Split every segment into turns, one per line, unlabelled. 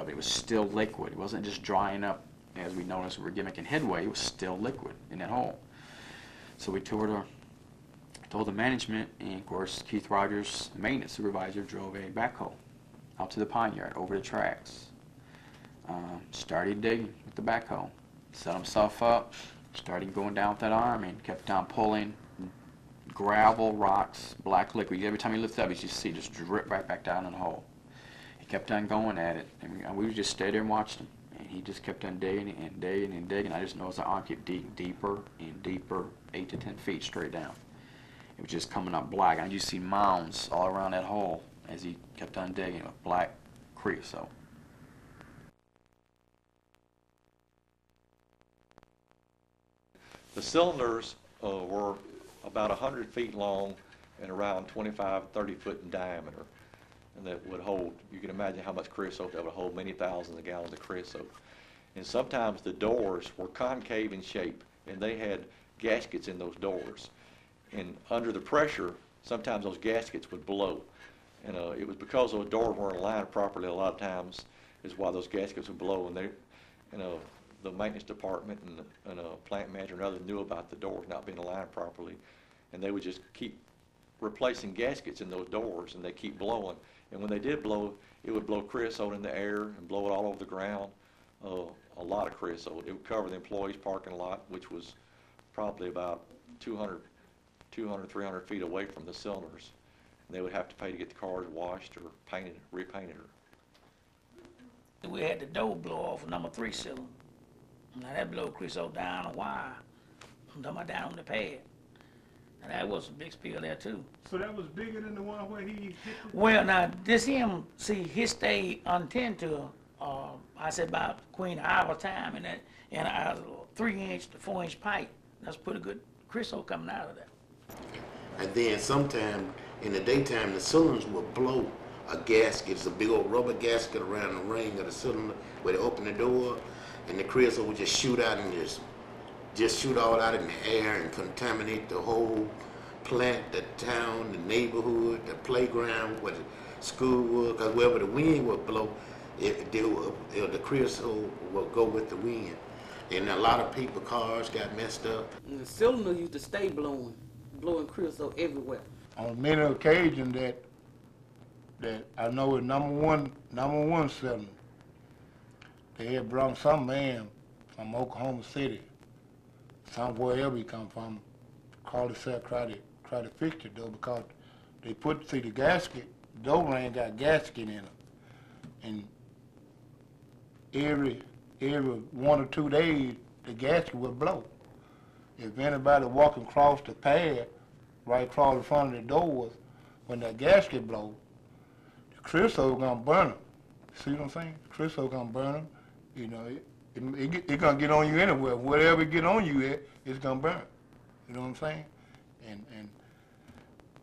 of it. It was still liquid. It wasn't just drying up, as we noticed we were making headway. It was still liquid in that hole. So we told the management, and of course Keith Rogers, the maintenance supervisor, drove a backhoe out to the pine yard over the tracks. Started digging with the backhoe, set himself up, started going down with that arm, and kept on pulling gravel, rocks, black liquid. Every time he lifted up, you just see it just drip right back down in the hole. He kept on going at it, and we would just stay there and watch him. And he just kept on digging and digging and digging. I just noticed the arm kept digging deeper and deeper, 8 to 10 feet straight down. It was just coming up black. And you see mounds all around that hole as he kept on digging with black creosote.
The cylinders were about 100 feet long and around 25, 30 foot in diameter. And that would hold, you can imagine how much creosote that would hold, many thousands of gallons of creosote. And sometimes the doors were concave in shape, and they had gaskets in those doors. And under the pressure, sometimes those gaskets would blow. And it was because those doors weren't aligned properly a lot of times is why those gaskets would blow. And the maintenance department and plant manager and others knew about the doors not being aligned properly, and they would just keep replacing gaskets in those doors, and they keep blowing. And when they did blow, it would blow creosote in the air and blow it all over the ground. A lot of creosote. It would cover the employees' parking lot, which was probably about 200, 300 feet away from the cylinders. And they would have to pay to get the cars washed or painted, repainted.
We had the door blow off number 3 cylinder. Now that blow creosote down a wire. I'm talking about down on the pad. And that was a big spill there too.
So that was bigger than the one where he hit the...
Well, now this him, see, he stayed untended to, I said about between an hour time and a 3-inch to 4-inch pipe. That's pretty good creosote coming out of that.
And then sometime in the daytime, the cylinders will blow a gasket. It's a big old rubber gasket around the ring of the cylinder where they open the door, and the creosote would just shoot out and just shoot all out in the air and contaminate the whole plant, the town, the neighborhood, the playground, where the school was, because wherever the wind would blow, the creosote will go with the wind. And a lot of people, cars got messed up.
And the cylinder used to stay blowing creosote everywhere.
On many occasions that I know is number one cylinder, they had brought some man from Oklahoma City, somewhere else he come from, called himself, try to fix it though, because they put, see the gasket, the door ring got gasket in it. And every 1 or 2 days, the gasket would blow. If anybody walking across the pad, right across the front of the doors, when that gasket blows, the creosote gonna burn them. See what I'm saying? The creosote gonna burn them. You know, it gonna get on you anywhere. Whatever it get on you at, it's gonna burn. You know what I'm saying? And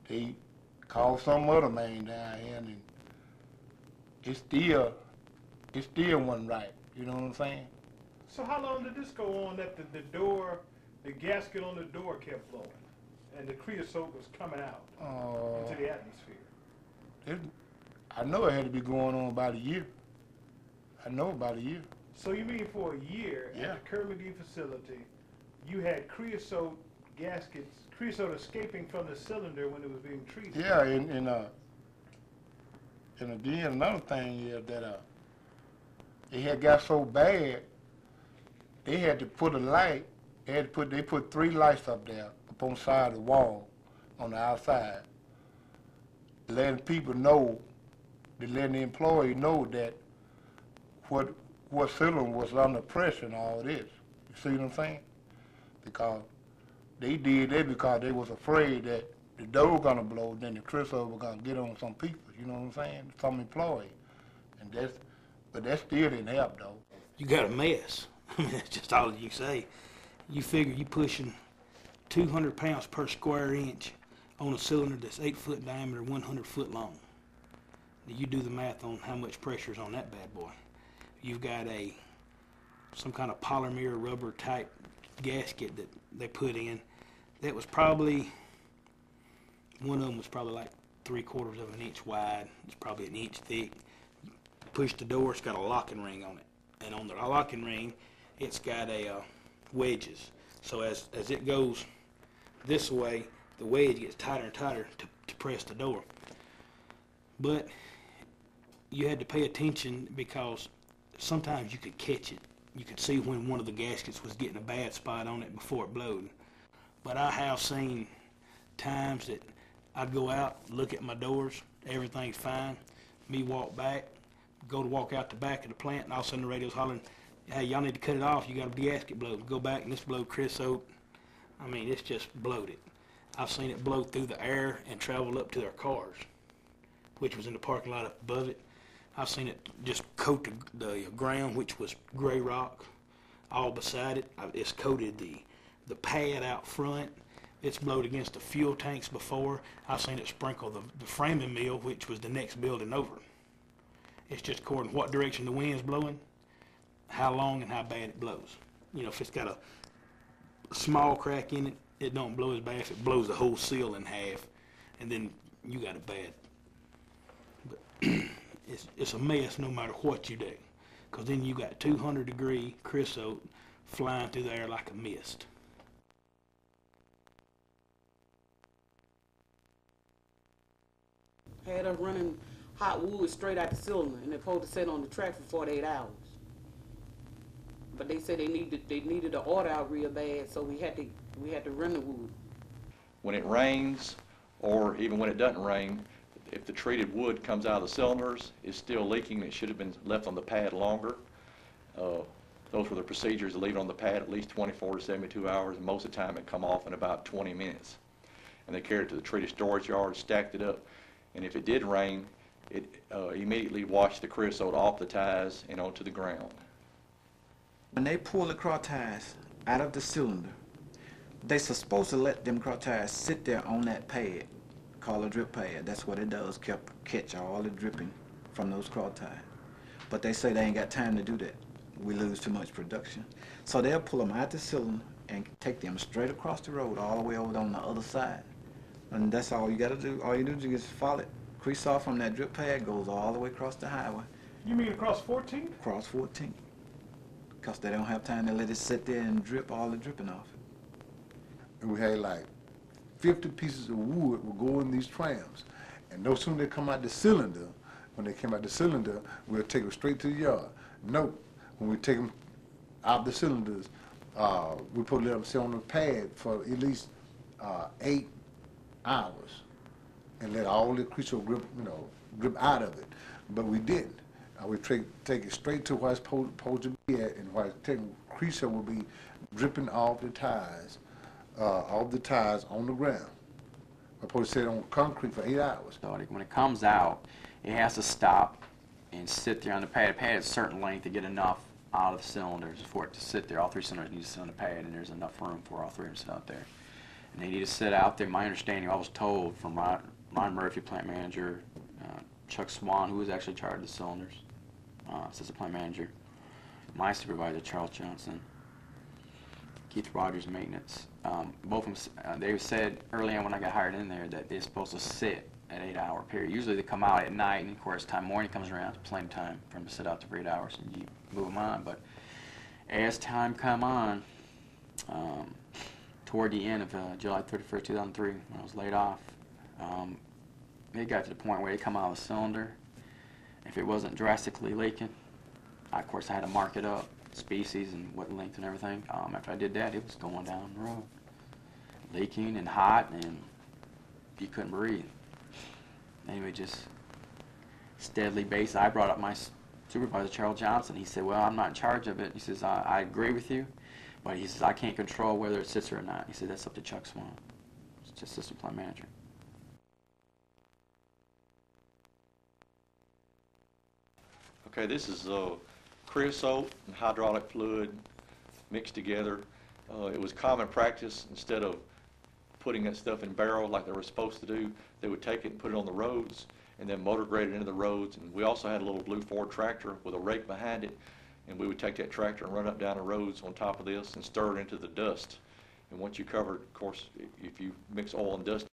they called some other man down here, and it still wasn't right. You know what I'm saying?
So how long did this go on that the gasket on the door kept blowing, and the creosote was coming out into the atmosphere?
I know it had to be going on about a year. I know about a year.
So you mean for a year
Yeah.
at the Kerr McGee facility, you had creosote gaskets, creosote escaping from the cylinder when it was being treated?
Yeah, and again, another thing is that it had got so bad, they had to put a light. They put 3 lights up there up on the side of the wall on the outside, letting people know, letting the employee know that what cylinder was under pressure and all this. You see what I'm saying? Because they did that because they was afraid that the door gonna blow, then the creosote was gonna get on some people. You know what I'm saying? Some employee, but that still didn't help though.
You got a mess. I mean, that's just all you say. You figure you pushing 200 pounds per square inch on a cylinder that's 8 foot in diameter, 100 foot long. Now you do the math on how much pressure is on that bad boy. You've got some kind of polymer rubber type gasket that they put in. That was probably, one of them was probably like 3/4 of an inch wide. It's probably an inch thick. push the door, it's got a locking ring on it. And on the locking ring, it's got a wedges. So as it goes this way, the wedge gets tighter and tighter to press the door. But you had to pay attention because sometimes you could catch it. You could see when one of the gaskets was getting a bad spot on it before it blowed. But I have seen times that I'd go out, look at my doors, everything's fine. Me walk back, go to walk out the back of the plant, and all of a sudden the radio's hollering, hey, y'all need to cut it off, you got a gasket blow. Go back and this blow creosote. I mean, it's just bloated. I've seen it blow through the air and travel up to their cars, which was in the parking lot up above it. I've seen it just coat the ground, which was gray rock, all beside it. It's coated the pad out front. It's blowed against the fuel tanks before. I've seen it sprinkle the framing mill, which was the next building over. It's just according to what direction the wind's blowing, how long and how bad it blows. You know, if it's got a small crack in it, it don't blow as bad. If it blows the whole seal in half, and then you got it bad. But it's a mess no matter what you do, because then you got 200-degree creosote flying through the air like a mist.
Had us running hot wood straight out the cylinder, and they're supposed to sit on the track for 48 hours. But they said they needed the order out real bad, so we had to run the wood.
When it rains, or even when it doesn't rain, if the treated wood comes out of the cylinders, it's still leaking, it should have been left on the pad longer. Those were the procedures to leave it on the pad at least 24 to 72 hours, and most of the time it come off in about 20 minutes. And they carried it to the treated storage yard, stacked it up, and if it did rain, it immediately washed the creosote off the ties and onto the ground.
When they pull the craw ties out of the cylinder, they're supposed to let them craw ties sit there on that pad, called a drip pad. That's what it does, catch all the dripping from those craw ties. But they say they ain't got time to do that. We lose too much production. So they'll pull them out the cylinder and take them straight across the road all the way over on the other side. And that's all you got to do. All you do is just follow it. Creosote from that drip pad goes all the way across the highway.
You mean across 14th?
Across 14th. Because they don't have time to let it sit there and drip all the dripping off.
And we had like 50 pieces of wood would go in these trams. And no sooner they come out the cylinder, when they came out the cylinder, we'll take them straight to the yard. Note, when we take them out the cylinders, we put them sit on the pad for at least 8 hours and let all the creosote drip out of it. But we didn't. We take it straight to where it's supposed to be at, and where creosote will be dripping off the tires on the ground. We're supposed to sit on concrete for 8 hours.
So when it comes out, it has to stop and sit there on the pad. The pad is a certain length to get enough out of the cylinders for it to sit there. All 3 cylinders need to sit on the pad, and there's enough room for all 3 of them to sit out there. And they need to sit out there. My understanding, I was told from Ron Murphy, plant manager, Chuck Swan, who was actually in charge of the cylinders, assistant plant manager, my supervisor, Charles Johnson, Keith Rogers, maintenance. Both of them, they said early on when I got hired in there that they're supposed to sit an 8-hour period. Usually they come out at night, and of course, time morning comes around, it's plenty of time for them to sit out for 8 hours, and you move them on. But as time come on, toward the end of July 31st, 2003, when I was laid off, it got to the point where they come out of the cylinder. If it wasn't drastically leaking, of course I had to mark it up, species and what length and everything. After I did that, it was going down the road, leaking and hot, and you couldn't breathe. Anyway, just steadily based. I brought up my supervisor, Charles Johnson. He said, well, I'm not in charge of it. He says, I agree with you, but he says, I can't control whether it sits there or not. He said, that's up to Chuck Swan, it's just assistant plant manager.
Okay, this is creosote and hydraulic fluid mixed together. It was common practice, instead of putting that stuff in barrels like they were supposed to do, they would take it and put it on the roads and then motor grade it into the roads. And we also had a little blue Ford tractor with a rake behind it, and we would take that tractor and run up down the roads on top of this and stir it into the dust. And once you cover it, of course, if you mix oil and dust